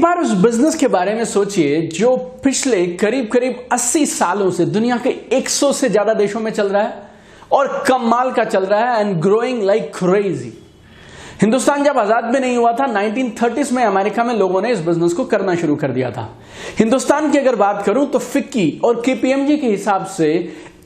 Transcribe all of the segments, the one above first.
बार उस बिजनेस के बारे में सोचिए जो पिछले करीब करीब 80 सालों से दुनिया के 100 से ज्यादा देशों में चल रहा है और कमाल का चल रहा है and growing like crazy. Hindustan जब आजाद भी नहीं हुआ था 1930s में अमेरिका में लोगों ने इस बिजनेस को करना शुरू कर दिया था। हिंदुस्तान की अगर बात करूं तो फिक्की और केपीएमजी के हिसाब से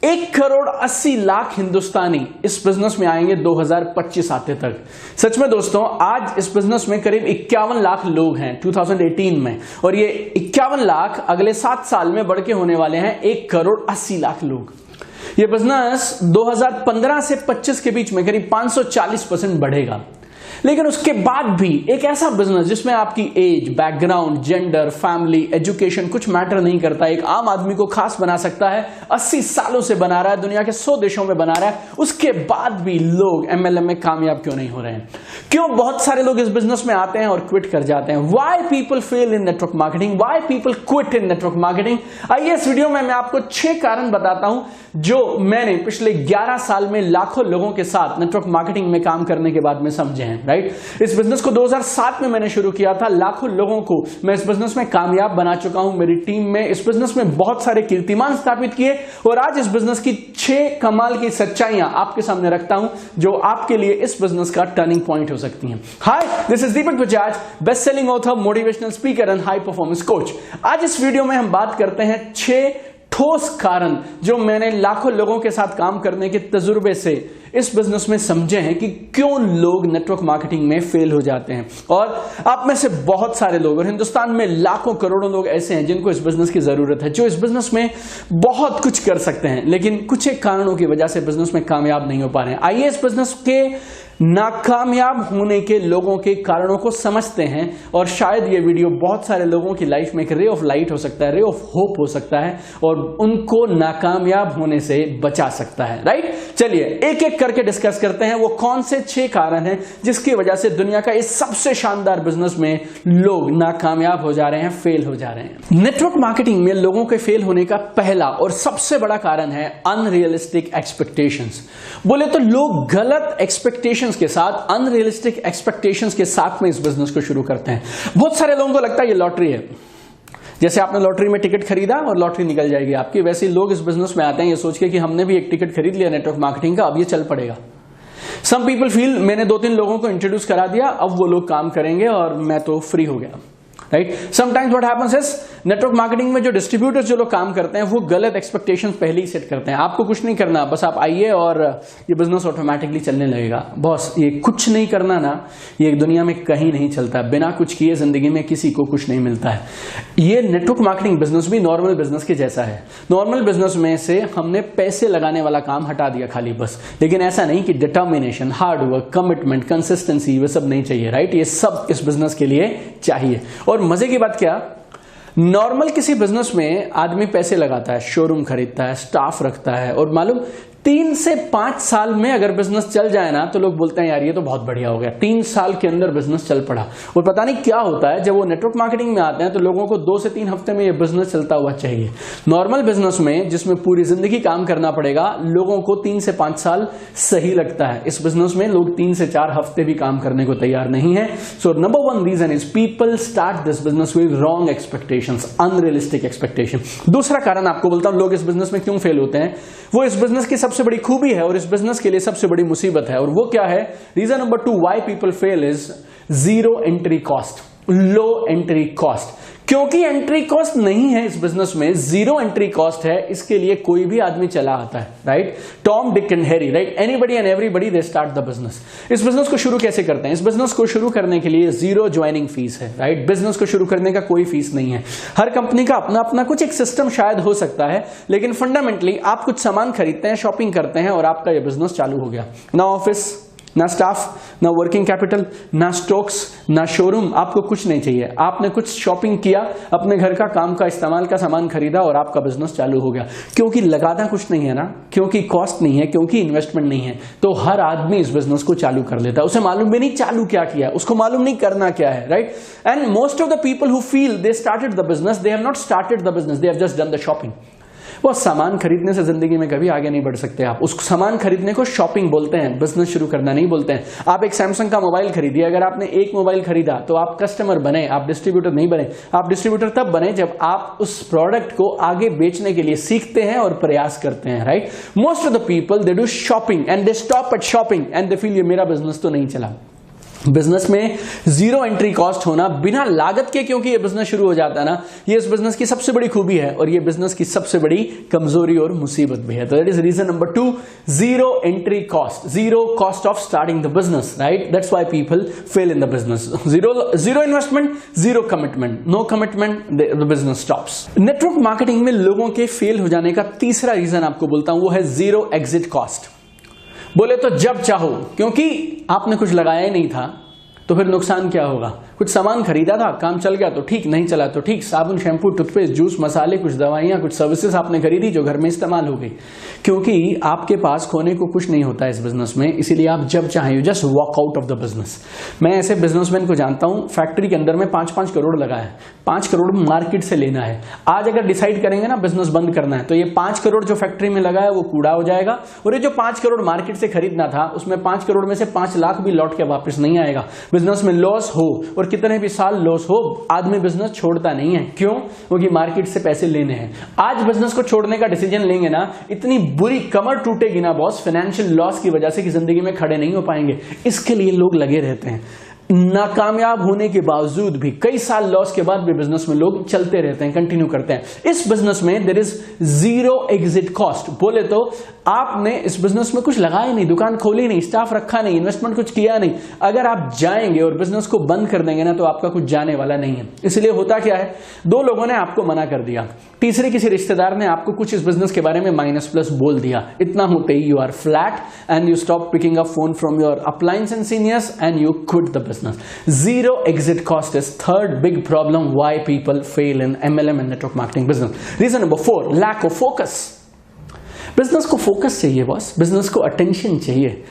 1,80,00,000 हिंदुस्तानी इस बिजनेस में आएंगे 2025 आते तक। सच में दोस्तों, आज इस बिजनेस में करीब 51 लाख लोग हैं 2018 में, और ये 51 लाख अगले 7 साल में बढ़ के होने वाले हैं 1,80,00,000 लोग। ये बिजनेस 2015 से 25 के बीच में करीब 540% बढ़ेगा। लेकिन उसके बाद भी एक ऐसा बिजनेस जिसमें आपकी age, background, gender, family, education कुछ मैटर नहीं करता, एक आम आदमी को खास बना सकता है, 80 सालों से बना रहा है, दुनिया के 100 देशों में बना रहा है, उसके बाद भी लोग एमएलएम में कामयाब क्यों नहीं हो रहे हैं? क्यों बहुत सारे लोग इस बिजनेस में आते हैं और क्विट कर जाते हैं? Why people fail in network marketing, why people quit in network marketing? आइए इस वीडियो में मैं आपको 6 कारण बताता हूं जो मैंने पिछले 11 साल में लाखों लोगों के साथ नेटवर्क मार्केटिंग में काम करने के बाद में समझे हैं। राइट, इस बिजनेस को 2007 में मैंने शुरू किया था। लाखों लोगों को मैं इस बिजनेस में कामयाब बना चुका हूं। मेरी टीम में इस बिजनेस में बहुत सारे कीर्तिमान स्थापित किए और आज इस बिजनेस की 6 कमाल की सच्चाइयां आपके सामने रखता हूं जो आपके लिए इस बिजनेस का टर्निंग पॉइंट हो सकती हैं। Hi, this is Deepak Bajaj, best selling author, motivational speaker and high performance coach. आज इस वीडियो में हम बात करते हैं 6 ठोस कारण जो मैंने लाखों लोगों के साथ काम करने के तजुर्बे से इस बिजनेस में समझे हैं कि क्यों लोग नेटवर्क मार्केटिंग में फेल हो जाते हैं। और आप में से बहुत सारे लोग और हिंदुस्तान में लाखों करोड़ों लोग ऐसे हैं जिनको इस बिजनेस की जरूरत है, जो इस बिजनेस में बहुत कुछ कर सकते हैं लेकिन कुछ एक कारणों की वजह से बिजनेस में कामयाब नहीं हो पा रहे हैं। आइए इस बिजनेस के नाकामयाब होने के लोगों के कारणों को समझते हैं और शायद ये वीडियो बहुत सारे लोगों की लाइफ में एक रे ऑफ लाइट हो सकता है, रे ऑफ होप हो सकता है और उनको नाकामयाब होने से बचा सकता है। राइट, चलिए एक एक करके डिस्कस करते हैं वो कौन से 6 कारण हैं जिसकी वजह से दुनिया का इस सबसे शानदार बिजनेस में लोग नाकामयाब हो जा रहे हैं, फेल हो जा रहे हैं। नेटवर्क मार्केटिंग में लोगों के फेल होने का पहला और सबसे बड़ा कारण है अनरियलिस्टिक एक्सपेक्टेशंस। बोले तो लोग गलत एक्सपेक्टेशंस के साथ, अनरियलिस्टिक एक्सपेक्टेशंस के साथ में इस बिजनेस को शुरू करते हैं। बहुत सारे लोगों को लगता है ये लॉटरी है, जैसे आपने लॉटरी में टिकट खरीदा और लॉटरी निकल जाएगी आपकी, वैसे ही लोग इस बिजनेस में आते हैं ये सोच के कि हमने भी एक टिकट खरीद लिया नेटवर्क मार्केटिंग का, अब ये चल पड़ेगा। सम पीपल फील मैंने 2-3 लोगों को इंट्रोड्यूस करा दिया, अब वो लोग काम करेंगे और मैं तो फ्री हो गया। Right, sometimes what happens is network marketing में जो डिस्ट्रीब्यूटर्स जो लोग काम करते हैं वो गलत एक्सपेक्टेशंस पहले ही सेट करते हैं। आपको कुछ नहीं करना, बस आप आइए और ये बिजनेस ऑटोमेटिकली चलने लगेगा। बॉस, ये कुछ नहीं करना ना, ये दुनिया में कहीं नहीं चलता। बिना कुछ किए जिंदगी में किसी को कुछ नहीं मिलता है। ये नेटवर्क मार्केटिंग बिजनेस भी नॉर्मल बिजनेस के जैसा है। नॉर्मल बिजनेस में से हमने पैसे लगाने वाला काम हटा दिया खाली बस, लेकिन ऐसा नहीं कि डिटर्मिनेशन, हार्डवर्क, कमिटमेंट, कंसिस्टेंसी वे सब नहीं चाहिए। राइट, ये सब इस बिजनेस के लिए चाहिए। और मजे की बात क्या, नॉर्मल किसी बिजनेस में आदमी पैसे लगाता है, शोरूम खरीदता है, स्टाफ रखता है और मालूम 3 से 5 साल में अगर बिजनेस चल जाए ना तो लोग बोलते हैं यार ये तो बहुत बढ़िया हो गया, 3 साल के अंदर बिजनेस चल पड़ा। और पता नहीं क्या होता है, जब वो नेटवर्क मार्केटिंग में आते हैं तो लोगों को 2 से 3 हफ्ते में ये बिजनेस चलता हुआ चाहिए। नॉर्मल बिजनेस में जिसमें पूरी जिंदगी काम करना पड़ेगा, लोगों को 3 से 5 साल सही लगता है। इस बिजनेस में लोग 3 से 4 हफ्ते भी काम करने को तैयार नहीं है। So number 1 reason is people start this business with wrong expectations, unrealistic expectation. दूसरा कारण आपको बोलता हूं लोग इस बिजनेस में क्यों फेल होते हैं, वो इस बिजनेस की सबसे बड़ी खूबी है और इस बिजनेस के लिए सबसे बड़ी मुसीबत है, और वो क्या है? Reason number 2 why people fail is zero entry cost, low entry cost. क्योंकि एंट्री कॉस्ट नहीं है इस बिजनेस में, जीरो एंट्री कॉस्ट है, इसके लिए कोई भी आदमी चला आता है। Right, Tom, Dick and Harry, right, anybody and everybody they start the business. इस बिजनेस को शुरू कैसे करते हैं? इस बिजनेस को शुरू करने के लिए जीरो ज्वाइनिंग फीस है। राइट, बिजनेस को शुरू करने का कोई फीस नहीं है। हर कंपनी का अपना अपना कुछ एक सिस्टम शायद हो सकता है, लेकिन फंडामेंटली आप कुछ सामान खरीदते हैं, शॉपिंग करते हैं और आपका यह बिजनेस चालू हो गया। ना ऑफिस, ना स्टाफ, ना वर्किंग कैपिटल, ना स्टॉक्स, ना शोरूम, आपको कुछ नहीं चाहिए। आपने कुछ शॉपिंग किया, अपने घर का काम का इस्तेमाल का सामान खरीदा और आपका बिजनेस चालू हो गया। क्योंकि लगाना कुछ नहीं है ना, क्योंकि कॉस्ट नहीं है, क्योंकि इन्वेस्टमेंट नहीं है, तो हर आदमी इस बिजनेस को चालू कर लेता है। उसे मालूम भी नहीं चालू क्या किया, उसको मालूम नहीं करना क्या है। Right, and most of the people who feel they started the business, they have not started the business, they have just done the shopping. वो सामान खरीदने से जिंदगी में कभी आगे नहीं बढ़ सकते आप। उस सामान खरीदने को शॉपिंग बोलते हैं, बिजनेस शुरू करना नहीं बोलते हैं। आप एक सैमसंग का मोबाइल खरीदिए, अगर आपने एक मोबाइल खरीदा तो आप कस्टमर बने, आप डिस्ट्रीब्यूटर नहीं बने। आप डिस्ट्रीब्यूटर तब बने जब आप उस प्रोडक्ट को आगे बेचने के लिए सीखते हैं और प्रयास करते हैं, right. Most of the people they do shopping and they stop at shopping and they feel ये मेरा बिजनेस तो नहीं चला। बिजनेस में जीरो एंट्री कॉस्ट होना, बिना लागत के क्योंकि ये बिजनेस शुरू हो जाता है ना, ये इस बिजनेस की सबसे बड़ी खूबी है और ये बिजनेस की सबसे बड़ी कमजोरी और मुसीबत भी है। तो that is reason number 2, zero entry cost, zero cost of starting the business, right. That's why people fail in the business. Zero investment, zero commitment, no commitment, the business stops. Network marketing में लोगों के fail हो जाने का तीसरा reason आपको बोलता हूं, वो है जीरो एग्जिट कॉस्ट। बोले तो जब चाहो, क्योंकि आपने कुछ लगाया ही नहीं था तो फिर नुकसान क्या होगा। कुछ सामान खरीदा था, काम चल गया तो ठीक, नहीं चला तो ठीक। साबुन, शैम्पू, टूथपेस्ट, जूस, मसाले, कुछ दवाइयां, कुछ सर्विसेज आपने खरीदी जो घर में इस्तेमाल हो गई। क्योंकि आपके पास खोने को कुछ नहीं होता है इस बिजनेस में, इसीलिए आप जब चाहें you just walk out of the business. मैं ऐसे बिजनेसमैन को जानता हूं, फैक्ट्री के अंदर में 5-5 करोड़ लगा है, 5 करोड़ मार्केट से लेना है। आज अगर डिसाइड करेंगे ना बिजनेस बंद करना है तो ये 5 करोड़ जो फैक्ट्री में लगा है वो कूड़ा हो जाएगा, और ये जो 5 करोड़ मार्केट से खरीदना था उसमें 5 करोड़ में से 5 लाख भी लौट के वापस नहीं आएगा। बिजनेस में लॉस हो और कितने भी साल लॉस हो, आदमी बिजनेस छोड़ता नहीं है। क्यों? क्योंकि मार्केट से पैसे लेने हैं। आज बिजनेस को छोड़ने का डिसीजन लेंगे ना, इतनी बुरी कमर टूटेगी ना बॉस, फाइनेंशियल लॉस की वजह से, कि जिंदगी में खड़े नहीं हो पाएंगे। इसके लिए लोग लगे रहते हैं। नाकामयाब होने के बावजूद भी, कई साल लॉस के बाद भी बिजनेस में लोग चलते रहते हैं, कंटिन्यू करते हैं। इस बिजनेस में there is zero exit cost. बोले तो आपने इस बिजनेस में कुछ लगाया नहीं, दुकान खोली नहीं, स्टाफ रखा नहीं, इन्वेस्टमेंट कुछ किया नहीं। अगर आप जाएंगे और बिजनेस को बंद कर देंगे ना तो आपका कुछ जाने वाला नहीं है। इसलिए होता क्या है, 2 लोगों ने आपको मना कर दिया, तीसरे किसी रिश्तेदार ने आपको कुछ इस बिजनेस के बारे में माइनस प्लस बोल दिया, इतना होते ही you are flat and you stop picking up phone from your uplines and seniors and you quit the business. Zero exit cost is third big problem why people fail in MLM and network marketing business. Reason number 4, lack of focus. Business को focus चाहिए boss, business को attention चाहिए।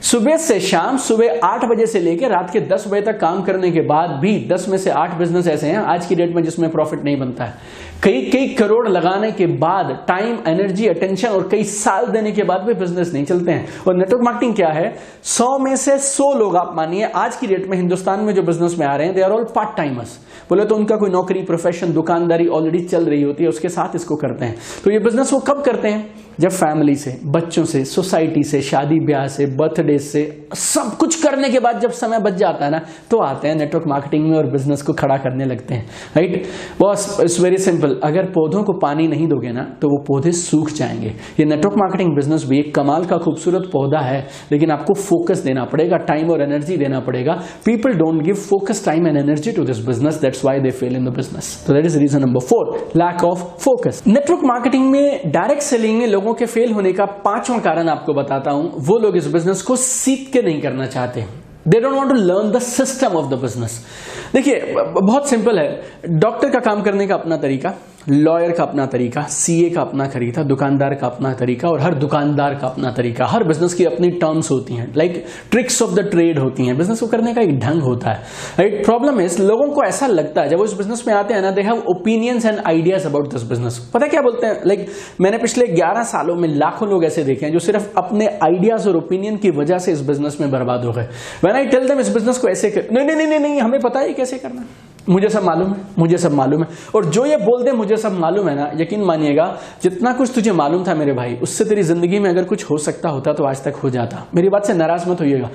सुबह से शाम, सुबह 8 बजे से लेकर रात के 10 बजे तक काम करने के बाद भी 10 में से 8 बिजनेस ऐसे हैं आज की डेट में जिसमें प्रॉफिट नहीं बनता है। कई करोड़ लगाने के बाद, टाइम, एनर्जी, अटेंशन और कई साल देने के बाद भी बिजनेस नहीं चलते हैं। और नेटवर्क मार्केटिंग क्या है, 100 में से 100 लोग आप मानिए आज की डेट में हिंदुस्तान में जो बिजनेस में आ रहे हैं, they are all part timers. बोले तो उनका कोई नौकरी, प्रोफेशन, दुकानदारी ऑलरेडी चल रही होती है, उसके साथ इसको करते हैं। तो ये बिजनेस वो कब करते हैं, जब फैमिली से, बच्चों से, सोसाइटी से, शादी ब्याह से, बर्थडे से, सब कुछ करने के बाद जब समय बच जाता है ना, तो आते हैं नेटवर्क मार्केटिंग में और बिजनेस को खड़ा करने लगते हैं, right. Boss it's very simple, अगर पौधों को पानी नहीं दोगे ना तो वो पौधे सूख जाएंगे। ये नेटवर्क मार्केटिंग बिजनेस भी एक कमाल का खूबसूरत पौधा है, लेकिन आपको फोकस देना पड़ेगा, टाइम और एनर्जी देना पड़ेगा। People don't give focus, time and energy to this business, that's why they fail in the business. तो that is reason number 4, lack of focus. Network marketing में, डायरेक्ट सेलिंग में लोगों के फेल होने का 5वां कारण आपको बताता हूं। वो लोग इस बिजनेस को सीख के नहीं करना चाहते, they don't want to learn the system of the business. देखिए बहुत सिंपल है, डॉक्टर का काम करने का अपना तरीका, लॉयर का अपना तरीका, सीए का अपना तरीका, दुकानदार का अपना तरीका, और हर दुकानदार का अपना तरीका। हर बिजनेस की अपनी टर्म्स होती हैं, like tricks of the trade होती हैं। बिजनेस को करने का एक ढंग होता है, राइट। प्रॉब्लम इज लोगों को ऐसा लगता है जब वो इस बिजनेस में आते हैं ना, they have opinions and ideas about this business. पता क्या बोलते हैं, लाइक मैंने पिछले 11 सालों में लाखों लोग ऐसे देखे हैं जो सिर्फ अपने आइडियाज और ओपिनियन की वजह से इस बिजनेस में बर्बाद हो गए। व्हेन आई टेल देम इस बिजनेस को ऐसे कर, नहीं हमें पता है कैसे करना, मुझे सब मालूम है, मुझे सब मालूम है। और जो ये बोल दे मुझे सब मालूम है ना, यकीन मानिएगा जितना कुछ तुझे मालूम था मेरे भाई, उससे तेरी जिंदगी में अगर कुछ हो सकता होता तो आज तक हो जाता। मेरी बात से नाराज मत होइएगा।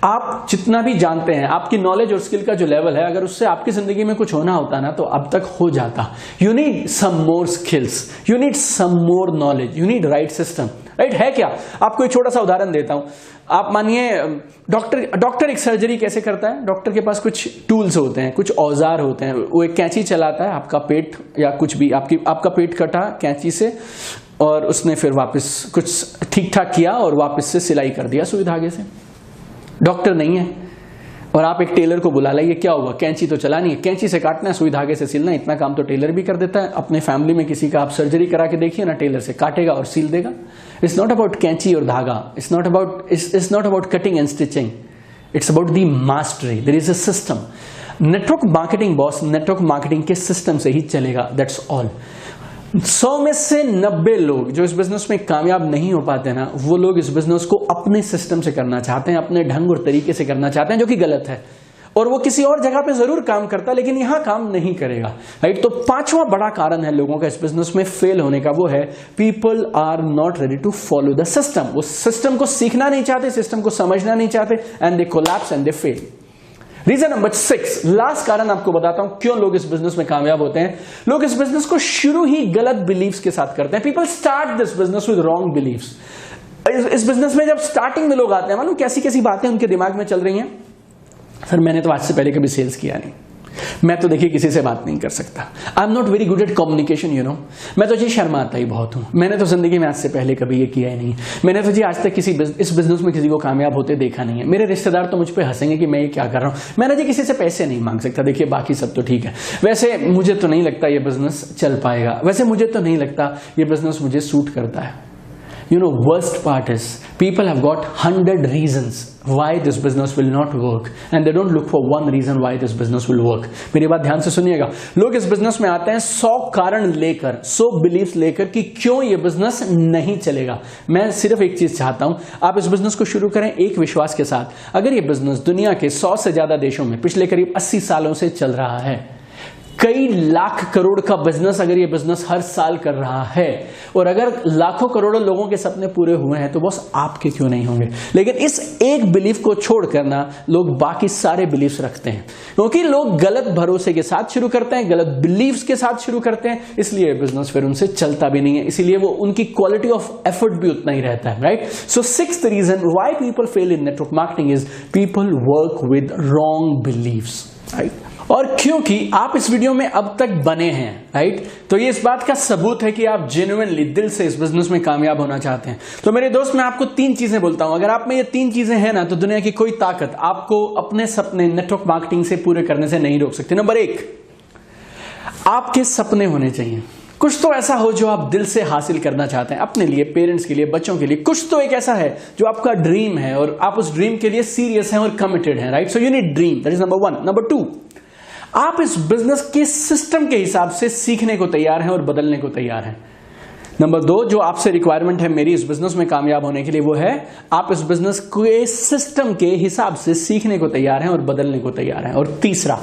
आप जितना भी जानते हैं, आपकी नॉलेज और स्किल का जो लेवल है, अगर उससे आपकी जिंदगी में कुछ होना होता ना तो अब तक हो जाता। You need some more skills, you need some more knowledge, you need right system, right. है क्या, आपको एक छोटा सा उदाहरण देता हूं। आप मानिए डॉक्टर एक सर्जरी कैसे करता है, डॉक्टर के पास कुछ टूल्स होते हैं, कुछ औजार होते हैं। वो एक कैंची चलाता है, आपका पेट या कुछ भी, आपका पेट कटा कैंची से, और उसने फिर वापस कुछ ठीक ठाक किया और वापस से सिलाई कर दिया सुई धागे से। डॉक्टर नहीं है, और आप एक टेलर को बुला लाइए, क्या हुआ, कैंची तो चलानी है, कैंची से काटना है, सुई धागे से सिलना है, इतना काम तो टेलर भी कर देता है। अपने फैमिली में किसी का आप सर्जरी करा के देखिए ना, टेलर से काटेगा और सील देगा। इट्स नॉट अबाउट कैंची और धागा, it's not about cutting and stitching, it's about the mastery, there is a system. Network marketing boss, network marketing के सिस्टम से ही चलेगा, दैट्स ऑल। 100 में से 90 लोग जो इस बिजनेस में कामयाब नहीं हो पाते ना, वो लोग इस बिजनेस को अपने सिस्टम से करना चाहते हैं, अपने ढंग और तरीके से करना चाहते हैं, जो कि गलत है। और वो किसी और जगह पे जरूर काम करता है लेकिन यहां काम नहीं करेगा, राइट। तो पांचवा बड़ा कारण है लोगों का इस बिजनेस में फेल होने का, वो है people are not ready to follow the system. वो सिस्टम को सीखना नहीं चाहते, सिस्टम को समझना नहीं चाहते, and they collapse and they fail. Reason number 6, last कारण आपको बताता हूं क्यों लोग इस बिजनेस में कामयाब होते हैं। लोग इस बिजनेस को शुरू ही गलत बिलीव्स के साथ करते हैं। People start this business with wrong beliefs. इस बिजनेस में जब स्टार्टिंग में लोग आते हैं, मालूम कैसी कैसी बातें उनके दिमाग में चल रही हैं। सर मैंने तो आज से पहले कभी सेल्स किया नहीं, मैं तो देखिए किसी से बात नहीं कर सकता, I am not very good at communication, you know, मैं तो जी शर्माता ही बहुत हूं, मैंने तो जिंदगी में आज से पहले कभी ये किया ही नहीं, मैंने तो जी आज तक इस बिजनेस में किसी को कामयाब होते देखा नहीं है, मेरे रिश्तेदार तो मुझ पे हंसेंगे कि मैं ये क्या कर रहा हूं, मैंने जी किसी से पैसे नहीं मांग सकता, देखिए बाकी सब तो ठीक है, वैसे मुझे तो नहीं लगता ये बिजनेस चल पाएगा, वैसे मुझे तो नहीं लगता ये बिजनेस मुझे सूट करता है। You know, worst part is people have got 100 reasons why this business will not work and they don't look for one reason why this business will work. मेरी बात ध्यान से सुनिएगा, लोग इस बिजनेस में आते हैं 100 कारण लेकर, 100 बिलीफ लेकर कि क्यों ये बिजनेस नहीं चलेगा। मैं सिर्फ एक चीज चाहता हूं, आप इस बिजनेस को शुरू करें एक विश्वास के साथ, अगर ये बिजनेस दुनिया के 100 से ज्यादा देशों में पिछले करीब 80 सालों से चल रहा है, कई लाख करोड़ का बिजनेस अगर ये बिजनेस हर साल कर रहा है, और अगर लाखों करोड़ों लोगों के सपने पूरे हुए हैं, तो बस आपके क्यों नहीं होंगे। लेकिन इस एक बिलीफ को छोड़कर ना लोग बाकी सारे बिलीफ्स रखते हैं, क्योंकि लोग गलत भरोसे के साथ शुरू करते हैं, गलत बिलीफ्स के साथ शुरू करते हैं, इसलिए बिजनेस फिर उनसे चलता भी नहीं है, इसीलिए वो उनकी क्वालिटी ऑफ एफर्ट भी उतना ही रहता है, right. So 6th reason why people fail in network marketing is people work with wrong beliefs, right. और क्योंकि आप इस वीडियो में अब तक बने हैं, राइट, तो ये इस बात का सबूत है कि आप जेन्युइनली दिल से इस बिजनेस में कामयाब होना चाहते हैं। तो मेरे दोस्त, मैं आपको 3 चीजें बोलता हूं, अगर आप में ये 3 चीजें हैं ना, तो दुनिया की कोई ताकत आपको अपने सपने नेटवर्क मार्केटिंग से पूरे करने से नहीं रोक सकती। नंबर 1, आपके सपने होने चाहिए, कुछ तो ऐसा हो जो आप दिल से हासिल करना चाहते हैं, अपने लिए, पेरेंट्स के लिए, बच्चों के लिए, कुछ तो एक ऐसा है जो आपका ड्रीम है और आप उस ड्रीम के लिए सीरियस हैं और कमिटेड हैं, right. So you need dream, that is number 1। Number 2, आप इस बिजनेस के सिस्टम के हिसाब से सीखने को तैयार हैं और बदलने को तैयार हैं। नंबर 2, जो आपसे रिक्वायरमेंट है मेरी इस बिजनेस में कामयाब होने के लिए, वो है आप इस बिजनेस के सिस्टम के हिसाब से सीखने को तैयार हैं और बदलने को तैयार हैं। और तीसरा,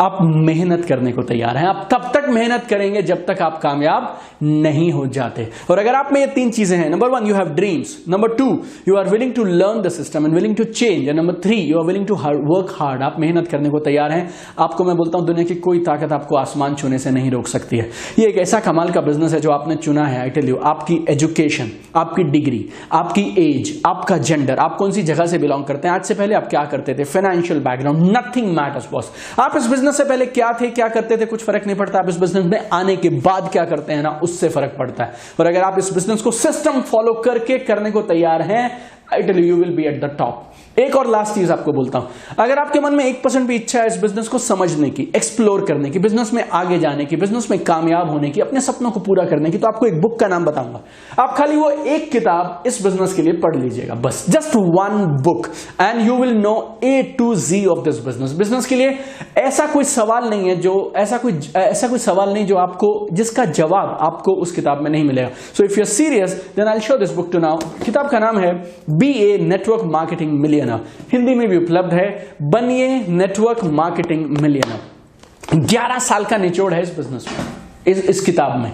आप मेहनत करने को तैयार हैं। आप तब तक मेहनत करेंगे जब तक आप कामयाब नहीं हो जाते। और अगर आप में ये 3 चीजें हैं, number 1, you have dreams, number 2, you are willing to learn the system and willing to change, and number 3, you are willing to work hard, आप मेहनत करने को तैयार हैं, आपको मैं बोलता हूं दुनिया की कोई ताकत आपको आसमान छूने से नहीं रोक सकती है। ये एक ऐसा कमाल का बिजनेस है जो आपने चुना है। आई टेल यू, आपकी एजुकेशन, आपकी डिग्री, आपकी एज, आपका जेंडर, आप कौन सी जगह से बिलोंग करते हैं, आज से पहले आप क्या करते थे, financial background, nothing matters boss. आप इस बिजनेस से पहले क्या थे, क्या करते थे, कुछ फर्क नहीं पड़ता। आप इस बिजनेस में आने के बाद क्या करते हैं ना, उससे फर्क पड़ता है। और अगर आप इस बिजनेस को सिस्टम फॉलो करके करने को तैयार हैं, I tell you will be at the top. एक और लास्ट चीज आपको बोलता हूं, अगर आपके मन में 1% भी इच्छा है इस बिजनेस को समझने की, एक्सप्लोर करने की, बिजनेस में आगे जाने की, बिजनेस में कामयाब होने की, अपने सपनों को पूरा करने की, तो आपको एक बुक का नाम बताऊंगा। आप खाली वो एक किताब इस बिजनेस के लिए पढ़ लीजिएगा, बस just 1 book, and you will know A to Z of this business. Business के लिए ऐसा कोई सवाल नहीं है जो ऐसा कोई सवाल नहीं जो आपको, जिसका जवाब आपको उस किताब में नहीं मिलेगा। So if you are serious then I will show this book to now. किताब का नाम है BA network marketing millionaire, Hindi में भी उपलब्ध है, बनिए नेटवर्क मार्केटिंग मिलियनर। 11 साल का निचोड़ है इस बिजनेस में, इस किताब में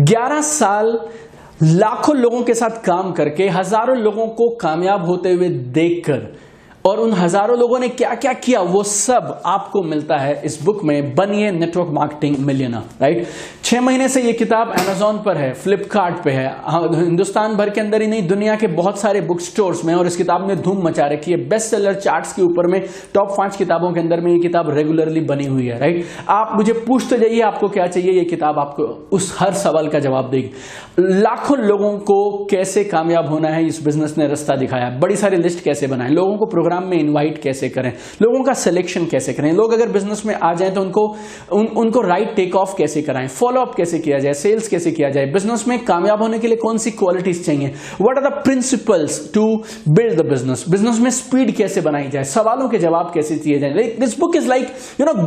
11 साल लाखों लोगों के साथ काम करके, हजारों लोगों को कामयाब होते हुए देखकर, और उन हजारों लोगों ने क्या क्या किया वो सब आपको मिलता है इस बुक में, बनिए नेटवर्क मार्केटिंग मिलियनर, राइट। 6 महीने से ये किताब अमेजॉन पर है, फ्लिपकार्ट पे है, हिंदुस्तान भर के अंदर ही नहीं दुनिया के बहुत सारे बुक स्टोर्स में, और इस किताब ने धूम मचा रखी है। बेस्ट सेलर चार्ट्स के ऊपर में टॉप 5 किताबों के अंदर में ये किताब रेगुलरली बनी हुई है, राइट। आप मुझे पूछते जाइए आपको क्या चाहिए, ये किताब आपको उस हर सवाल का जवाब देगी। लाखों लोगों को कैसे कामयाब होना है इस बिजनेस ने रास्ता दिखाया, बड़ी सारी लिस्ट कैसे बनाए, लोगों को प्रोग्राम प्रोग्राम में इनवाइट कैसे करें, लोगों का सिलेक्शन कैसे करें, लोग अगर बिजनेस में आ जाए तो उनको राइट टेक ऑफ कैसे कराएं, फॉलो अप कैसे किया जाए, सेल्स कैसे किया जाए, बिजनेस में कामयाब होने के लिए कौन सी क्वालिटीज चाहिए, what are the principles to build the business, business में स्पीड कैसे बनाई जाए, सवालों के जवाब कैसे दिए जाए। दिस बुक इज लाइक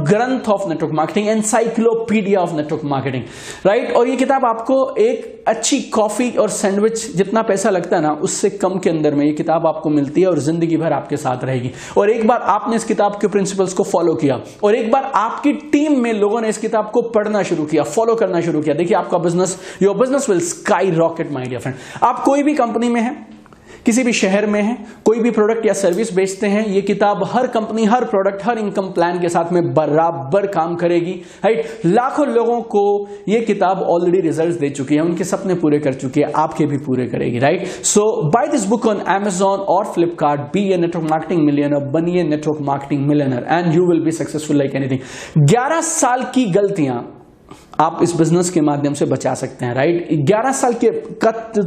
ग्रंथ of network marketing, encyclopedia of network marketing, right. और ये किताब आपको एक अच्छी कॉफी और सैंडविच जितना पैसा लगता है ना, उससे कम के अंदर में ये किताब आपको मिलती है और जिंदगी भर आपके साथ रहेगी। और एक बार आपने इस किताब के प्रिंसिपल्स को फॉलो किया और एक बार आपकी टीम में लोगों ने इस किताब को पढ़ना शुरू किया, फॉलो करना शुरू किया, देखिए आपका business, your business will skyrocket my dear friend. आप कोई भी कंपनी में हैं, किसी भी शहर में है, कोई भी प्रोडक्ट या सर्विस बेचते हैं, ये किताब हर कंपनी, हर प्रोडक्ट, हर इनकम प्लान के साथ में बराबर काम करेगी, राइट। लाखों लोगों को ये किताब ऑलरेडी रिजल्ट्स दे चुकी है, उनके सपने पूरे कर चुकी है, आपके भी पूरे करेगी, right. So by this book on Amazon और Flipkart, be a network marketing millionaire, बनिए network marketing millionaire and you will be successful like anything. 11 साल की गलतियां आप इस बिजनेस के माध्यम से बचा सकते हैं, राइट। 11 साल के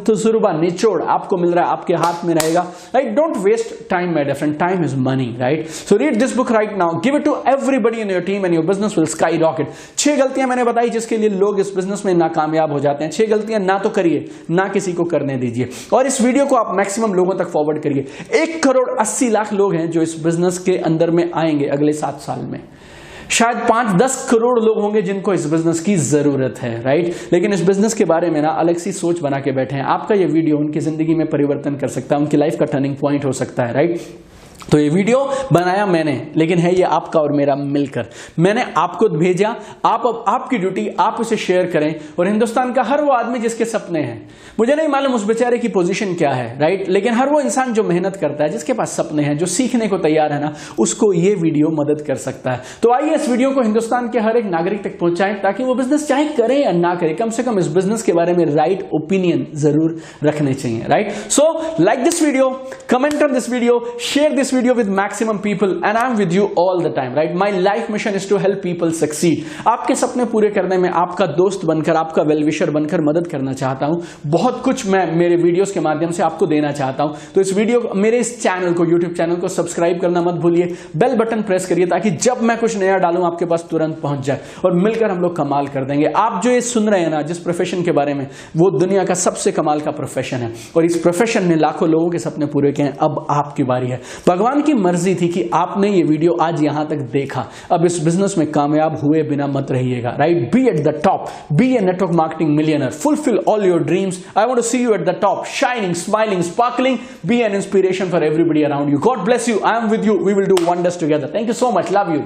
तजुर्बा, निचोड़ आपको मिल रहा है, आपके हाथ में रहेगा, right. Don't waste time my dear friend, time is money, right. So read this book right now, give it to everybody in your team and your business will skyrocket. 6 गलतियां मैंने बताई जिसके लिए लोग इस बिजनेस में नाकामयाब हो जाते हैं। 6 गलतियां ना तो करिए, ना किसी को करने दीजिए, और इस वीडियो को आप मैक्सिमम लोगों तक फॉरवर्ड करिए। 1,80,00,000 लोग हैं जो इस बिजनेस के अंदर में आएंगे अगले 7 साल में। शायद 5-10 करोड़ लोग होंगे जिनको इस बिजनेस की जरूरत है, राइट। लेकिन इस बिजनेस के बारे में ना अलग सी सोच बना के बैठे हैं। आपका ये वीडियो उनकी जिंदगी में परिवर्तन कर सकता है, उनकी लाइफ का टर्निंग पॉइंट हो सकता है, राइट। तो ये वीडियो बनाया मैंने, लेकिन है ये आपका और मेरा मिलकर। मैंने आपको भेजा, आपकी ड्यूटी, आप उसे शेयर करें। और हिंदुस्तान का हर वो आदमी जिसके सपने हैं, मुझे नहीं मालूम उस बेचारे की पोजीशन क्या है, राइट, लेकिन हर वो इंसान जो मेहनत करता है, जिसके पास सपने हैं, जो सीखने को तैयार है ना, उसको ये वीडियो मदद कर सकता है। तो आइए इस वीडियो को हिंदुस्तान के हर एक नागरिक तक पहुंचाएं, ताकि वो बिजनेस चाहे करे या ना करे, कम से कम इस बिजनेस के बारे में राइट ओपिनियन जरूर रखने चाहिए, right. So like this video, comment on this video, share this video with maximum people and I'm with you all the time, right? My life mission is to help people succeed. आपके सपने पूरे करने में आपका दोस्त बनकर, आपका well wisher बनकर मदद करना चाहता हूं। बहुत कुछ मैं मेरे वीडियोस के माध्यम से आपको देना चाहता हूं। तो इस वीडियो, मेरे इस चैनल को, यूट्यूब चैनल को सब्सक्राइब करना मत भूलिए, बेल बटन प्रेस करिए, ताकि जब मैं कुछ नया डालूं आपके पास तुरंत पहुंच जाए, और मिलकर हम लोग कमाल कर देंगे। आप जो ये सुन रहे हैं ना, जिस प्रोफेशन के बारे में, वो दुनिया का सबसे कमाल का प्रोफेशन है, और इस प्रोफेशन ने लाखों लोगों के सपने पूरे किए हैं। अब आपकी बारी है। भगवान की मर्जी थी कि आपने ये वीडियो आज यहां तक देखा। अब इस बिजनेस में कामयाब हुए बिना मत रहिएगा, right. Be at the top, be a network marketing millionaire, fulfil all your dreams. I want to see you at the top, shining, smiling, sparkling, be an inspiration for everybody around you. God bless you. I am with you. We will do wonders together. Thank you so much. Love you.